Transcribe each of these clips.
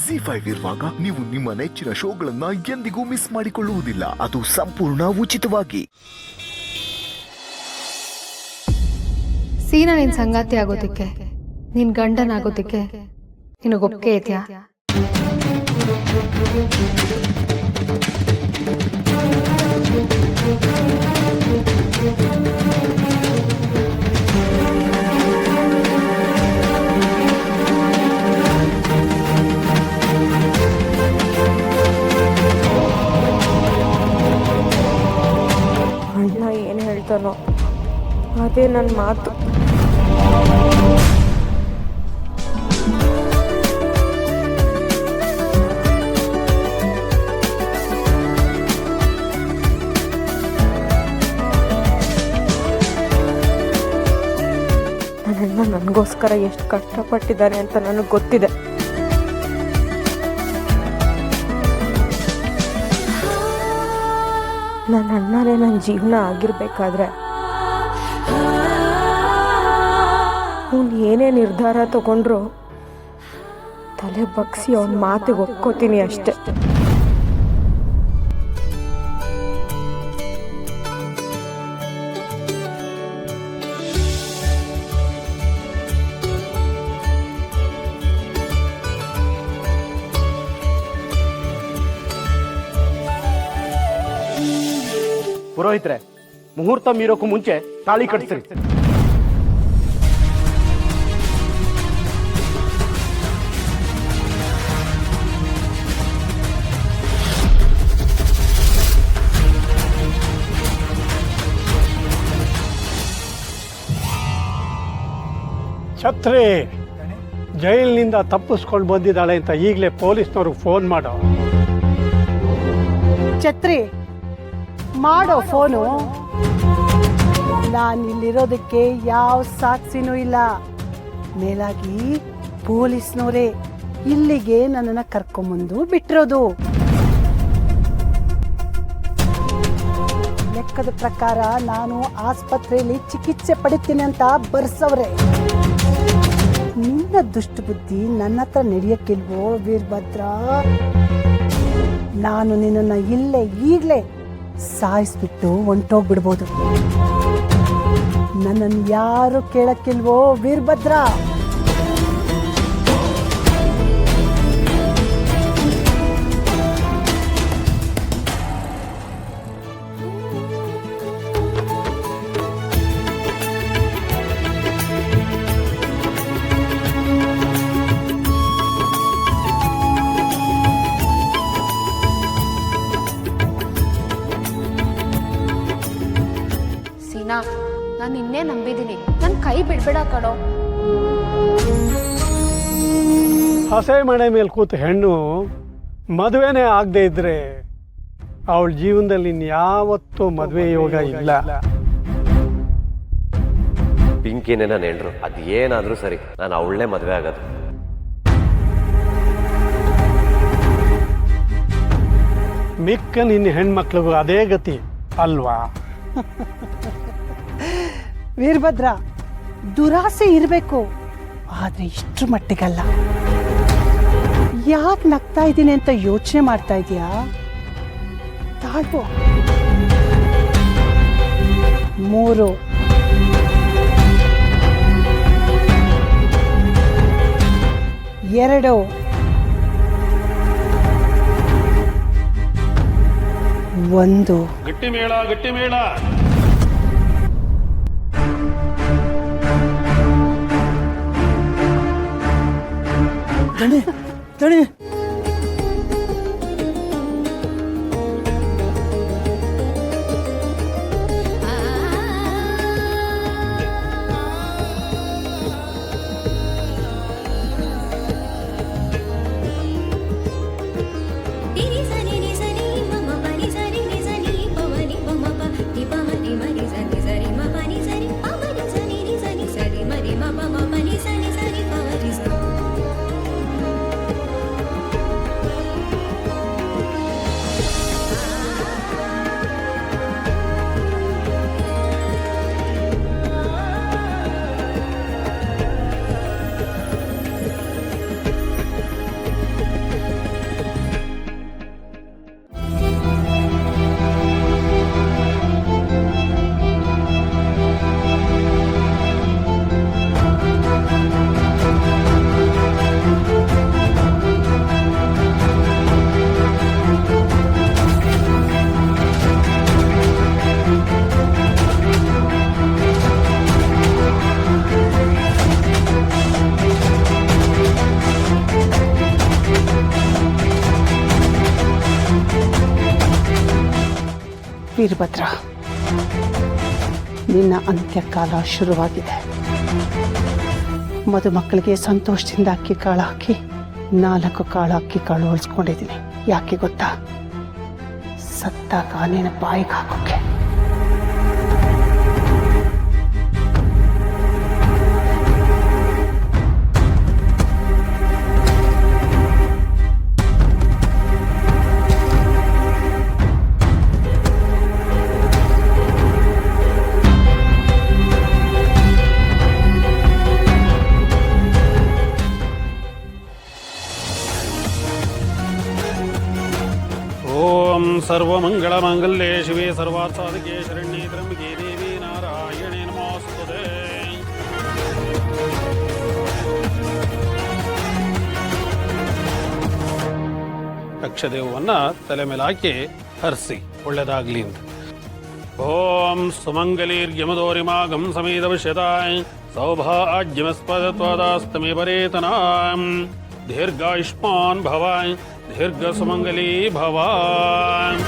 ಜಿ5 ಇರುವಾಗ ನೀವು ನಿಮ್ಮ ನೆಚ್ಚಿನ ಶೋಗಳನ್ನ ಎಂದಿಗೂ ಮಿಸ್ ಮಾಡಿಕೊಳ್ಳುವುದಿಲ್ಲ. ಅದು ಸಂಪೂರ್ಣ ಉಚಿತವಾಗಿ. ಸೀನಾ ನಿನ್ ಸಂಗಾತಿ ಆಗೋದಕ್ಕೆ, ನಿನ್ ಗಂಡನಾಗೋದಕ್ಕೆ ನಿನಗೊಪ್ಪಿಗೆ ಇದೆಯಾ? ಅಣ್ಣ ಏನು ಹೇಳ್ತಾನೋ ಅದೇ ನನ್ನ ಮಾತು. ನನ್ನಣ್ಣ ನನಗೋಸ್ಕರ ಎಷ್ಟು ಕಷ್ಟಪಟ್ಟಿದ್ದಾನೆ ಅಂತ ನನಗೆ ಗೊತ್ತಿದೆ. ನನ್ನ ಅಣ್ಣನೇ ನನ್ನ ಜೀವನ ಆಗಿರ್ಬೇಕಾದ್ರೆ ಅವನು ಏನೇ ನಿರ್ಧಾರ ತಗೊಂಡ್ರು ತಲೆ ಬಗ್ಸಿ ಅವನ ಮಾತಿಗೆ ಒಪ್ಕೋತೀನಿ ಅಷ್ಟೆ. ಪುರೋಹಿತ್ರೆ, ಮುಹೂರ್ತ ಮೀರೋಕ್ಕೂ ಮುಂಚೆ ತಾಳಿ ಕಟ್ಟಿಸ್ರಿ. ಛತ್ರಿ ಜೈಲಿನಿಂದ ತಪ್ಪಿಸ್ಕೊಂಡು ಬಂದಿದ್ದಾಳೆ ಅಂತ ಈಗಲೇ ಪೊಲೀಸ್ನವ್ರಿಗೆ ಫೋನ್ ಮಾಡೋ. ಛತ್ರಿ ಮಾಡೋ ಫೋನು. ನಾನಿಲ್ಲಿರೋದಕ್ಕೆ ಯಾವ ಸಾಕ್ಷಿನೂ ಇಲ್ಲ. ಮೇಲಾಗಿ ಪೊಲೀಸ್ನವರೇ ಇಲ್ಲಿಗೆ ನನ್ನನ್ನು ಕರ್ಕೊಂಬಂದು ಬಿಟ್ಟಿರೋದು. ಲೆಕ್ಕದ ಪ್ರಕಾರ ನಾನು ಆಸ್ಪತ್ರೆಯಲ್ಲಿ ಚಿಕಿತ್ಸೆ ಪಡಿತೀನಿ ಅಂತ ಬರ್ಸವ್ರೆ. ನಿನ್ನ ದುಷ್ಟ ಬುದ್ಧಿ ನನ್ನ ಹತ್ರ ನಡೆಯಕ್ಕಿಲ್ವೋ ವೀರಭದ್ರ? ನಾನು ನಿನ್ನನ್ನು ಇಲ್ಲೇ ಈಗಲೇ ಸಾಯಿಸ್ಬಿಟ್ಟು ಹೊಂಟೋಗ್ಬಿಡ್ಬೋದು. ನನ್ನನ್ನು ಯಾರು ಕೇಳಕ್ಕಿಲ್ವೋ ವೀರಭದ್ರ? ನಾನು ಇನ್ನೇ ನಂಬಿದ್ದೀನಿ. ನನ್ನ ಕೈ ಬಿಡ್ಬೇಡ ಕಣೋ. ಹಸೆ ಮನೆ ಮೇಲೆ ಕೂತು ಹೆಣ್ಣು ಮದುವೆನೇ ಆಗದೆ ಇದ್ರೆ ಅವಳ ಜೀವನದಲ್ಲಿ ಇನ್ಯಾವತ್ತೂ ಮದುವೆ ಯೋಗ ಇಲ್ಲ. ಪಿಂಕಿನೇ ನಾನು ಹೇಳ್ರು, ಅದು ಏನಾದರೂ ಸರಿ, ನಾನು ಅವಳನ್ನೇ ಮದುವೆ ಆಗೋದು. ಮಿಕ್ಕ ನಿನ್ನ ಹೆಣ್ಮಕ್ಳಿಗೂ ಅದೇ ಗತಿ ಅಲ್ವಾ? ವೀರಭದ್ರ, ದುರಾಸೆ ಇರಬೇಕು, ಆದ್ರೆ ಇಷ್ಟ್ರ ಮಟ್ಟಿಗಲ್ಲ. ಯಾಕೆ ನಗ್ತಾ ಇದ್ದೀನಿ ಅಂತ ಯೋಚನೆ ಮಾಡ್ತಾ ಇದೀಯಾ? ತಾಳ್ಪೋ. 3 2 1. ಗಟ್ಟಿ ಮೇಳ, ಗಟ್ಟಿ ಮೇಳ. ದಣಿ ದಣಿ ವೀರಭದ್ರ, ನಿನ್ನ ಅಂತ್ಯಕಾಲ ಶುರುವಾಗಿದೆ. ಮದುಮಕ್ಕಳಿಗೆ ಸಂತೋಷದಿಂದ ಅಕ್ಕಿ ಕಾಳು ಹಾಕಿ 4 ಕಾಳು ಅಕ್ಕಿ ಕಾಳು ಉಳಿಸ್ಕೊಂಡಿದ್ದೀನಿ. ಯಾಕೆ ಗೊತ್ತಾ? ಸತ್ತಾಗ ನಿನ್ನ ಬಾಯಿಗೆ ಹಾಕೋಕೆ. ಓಂ ಸರ್ವಮಂಗಳಮಾಂಗಲ್ಯೆ ಶಿವೆ ಸರ್ವಾರ್ಥಸಾಧಕೆ ಶರಣ್ಯೆ ತ್ರ್ಯಂಬಕೆ ದೇವಿ ನಾರಾಯಣೇ ನಮೋಸ್ತುತೇ. ಅಕ್ಷದೇವನ್ನ ತಲೆ ಮೇಲೆ ಹಾಕಿ ಹರಿಸಿ ಒಳ್ಳೇದಾಗ್ಲಿ ಅಂತ. ಓಂ ಸುಮಂಗಲೀರ್ಯಮದೋರಿಮಾಗಂ ಸಮೀದವಶ್ಯತಾಯ ಸೌಭಾಗ್ಯಮಸ್ಪದತ್ವಾದಾಸ್ತಮೇ ಪರೇತನಾಂ ದೀರ್ಘಾಯುಷ್ಮಾನ್ ಭವಾಯ್ ದೀರ್ಘ ಸುಮಂಗಲೀ ಭವಾಯ್.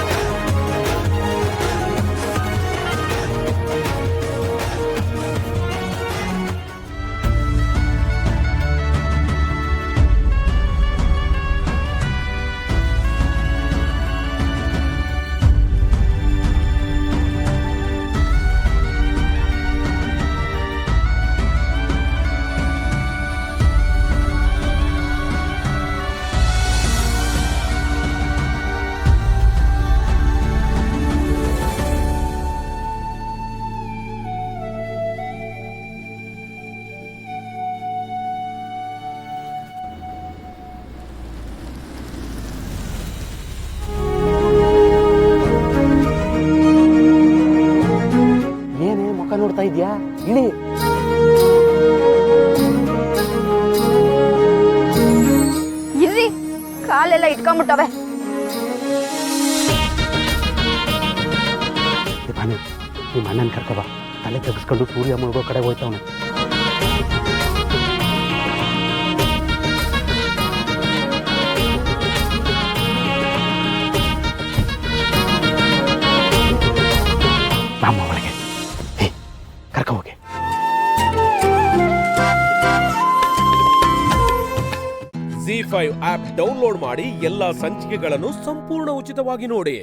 ಏನೇ ಮುಖ ನೋಡ್ತಾ ಇದ್ಯಾ? ಇಳಿ. ಇರ್ರಿ, ಕಾಲೆಲ್ಲ ಇಟ್ಕೊಂಡ್ಬಿಟ್ಟವೆ. ಭಾನು, ನಿಮ್ಮ ಅಣ್ಣನ ಕರ್ಕೊ ಬಾ. ತಲೆ ತೆಗೆಸ್ಕೊಂಡು ಸೂರ್ಯ ಮುಳುಗೋ ಕಡೆ ಹೋಯ್ತವನೆ. ರಾಮ ಒಳಗೆ ಕರ್ಕೊ ಹೋಗಿ. ZEE5 ಆಪ್ ಡೌನ್ಲೋಡ್ ಮಾಡಿ ಎಲ್ಲಾ ಸಂಚಿಕೆಗಳನ್ನು ಸಂಪೂರ್ಣ ಉಚಿತವಾಗಿ ನೋಡಿ.